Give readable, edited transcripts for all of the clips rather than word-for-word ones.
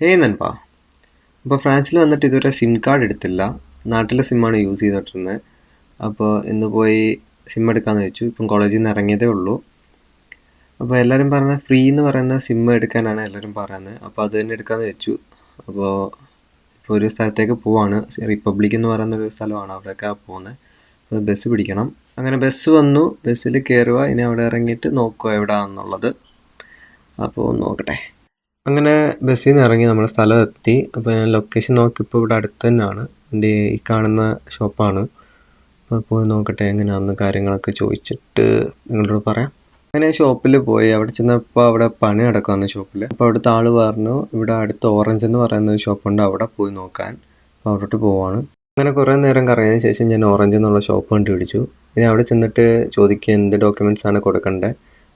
ഏയ് നൻപാ. അപ്പോൾ ഫ്രാൻസിൽ വന്നിട്ട് ഇതുവരെ സിം കാർഡ് എടുത്തില്ല. നാട്ടിലെ സിമ്മാണ് യൂസ് ചെയ്തിട്ടിരുന്നത്. അപ്പോൾ ഇന്ന് പോയി സിം എടുക്കാമെന്ന് വെച്ചു. ഇപ്പം കോളേജിൽ നിന്ന് ഇറങ്ങിയതേ ഉള്ളൂ. അപ്പോൾ എല്ലാവരും പറയുന്നത് ഫ്രീ എന്ന് പറയുന്ന സിം എടുക്കാനാണ് എല്ലാവരും പറയുന്നത്. അപ്പോൾ അത് തന്നെ എടുക്കാമെന്ന് വെച്ചു. അപ്പോൾ ഇപ്പോൾ ഒരു സ്ഥലത്തേക്ക് പോവാണ്. റിപ്പബ്ലിക് എന്ന് പറയുന്നൊരു സ്ഥലമാണ്, അവിടെയൊക്കെയാണ് പോകുന്നത്. അപ്പോൾ ബസ് പിടിക്കണം. അങ്ങനെ ബസ് വന്നു. ബസ്സിൽ കയറുക, ഇനി അവിടെ ഇറങ്ങിയിട്ട് നോക്കുക എവിടെയാണെന്നുള്ളത്. അപ്പോൾ നോക്കട്ടെ. അങ്ങനെ ബസ്സിൽ നിന്ന് ഇറങ്ങി നമ്മൾ സ്ഥലം എത്തി. അപ്പോൾ ഞാൻ ലൊക്കേഷൻ നോക്കിയപ്പോൾ ഇവിടെ അടുത്ത് തന്നെയാണ്. എൻ്റെ ഈ കാണുന്ന ഷോപ്പാണ്. അപ്പോൾ പോയി നോക്കട്ടെ എങ്ങനെയാണെന്ന് കാര്യങ്ങളൊക്കെ ചോദിച്ചിട്ട് നിങ്ങളോട് പറയാം. അങ്ങനെ ഷോപ്പിൽ പോയി. അവിടെ ചെന്നപ്പോൾ അവിടെ പണി നടക്കുമെന്ന് ഷോപ്പിൽ. അപ്പോൾ അവിടുത്തെ ആൾ പറഞ്ഞു ഇവിടെ അടുത്ത് ഓറഞ്ച് എന്ന് പറയുന്ന ഒരു ഷോപ്പുണ്ട്, അവിടെ പോയി നോക്കാൻ. അപ്പോൾ അവിടോട്ട് പോവാണ്. അങ്ങനെ കുറേ നേരം കറങ്ങിയതിന് ശേഷം ഞാൻ ഓറഞ്ച് എന്നുള്ള ഷോപ്പ് കണ്ടുപിടിച്ചു. ഇനി അവിടെ ചെന്നിട്ട് ചോദിക്കുക എന്ത് ഡോക്യുമെൻറ്റ്സ് ആണ് കൊടുക്കേണ്ടത്.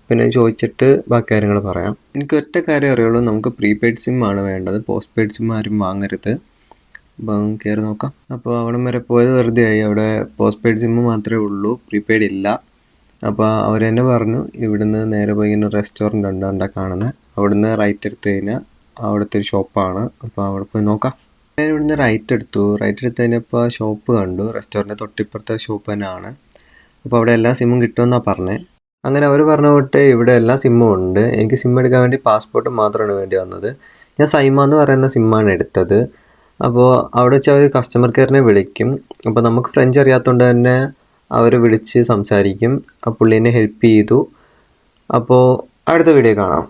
പിന്നെ ചോദിച്ചിട്ട് ബാക്കി കാര്യങ്ങൾ പറയാം. എനിക്ക് ഒറ്റ കാര്യം അറിയുള്ളൂ, നമുക്ക് പ്രീപെയ്ഡ് സിം ആണ് വേണ്ടത്. പോസ്റ്റ് പെയ്ഡ് സിം ആരും വാങ്ങരുത്. അപ്പം കയറി നോക്കാം. അപ്പോൾ അവിടം വരെ പോയത് വെറുതെ ആയി. അവിടെ പോസ്റ്റ് പെയ്ഡ് സിം മാത്രമേ ഉള്ളൂ, പ്രീപെയ്ഡ് ഇല്ല. അപ്പോൾ അവർ തന്നെ പറഞ്ഞു ഇവിടുന്ന് നേരെ പോയി ഇങ്ങനെ റെസ്റ്റോറൻ്റ് ഉണ്ട് എന്താ കാണുന്നത്, അവിടുന്ന് റൈറ്റ് എടുത്ത് കഴിഞ്ഞാൽ അവിടുത്തെ ഒരു ഷോപ്പാണ്. അപ്പോൾ അവിടെ പോയി നോക്കാം. ഞാൻ ഇവിടുന്ന് റൈറ്റ് എടുത്തു കഴിഞ്ഞപ്പോൾ ഷോപ്പ് കണ്ടു. റെസ്റ്റോറൻറ്റ് തൊട്ടിപ്പുറത്തെ ഷോപ്പ് തന്നെയാണ്. അപ്പോൾ അവിടെ എല്ലാ സിമ്മും കിട്ടുമെന്നാണ് പറഞ്ഞത്. അങ്ങനെ അവർ പറഞ്ഞ തൊട്ട് ഇവിടെ എല്ലാ സിമ്മും ഉണ്ട്. എനിക്ക് സിം എടുക്കാൻ വേണ്ടി പാസ്പോർട്ട് മാത്രമാണ് വേണ്ടി വന്നത്. ഞാൻ സൈമ എന്ന് പറയുന്ന സിമ്മാണ് എടുത്തത്. അപ്പോൾ അവിടെ വെച്ച് അവർ കസ്റ്റമർ കെയറിനെ വിളിക്കും. അപ്പോൾ നമുക്ക് ഫ്രഞ്ച് അറിയാത്തതുകൊണ്ട് തന്നെ അവർ വിളിച്ച് സംസാരിക്കും. ആ പുള്ളി എന്നെ ഹെൽപ്പ് ചെയ്തു. അപ്പോൾ അടുത്ത വീഡിയോ കാണാം.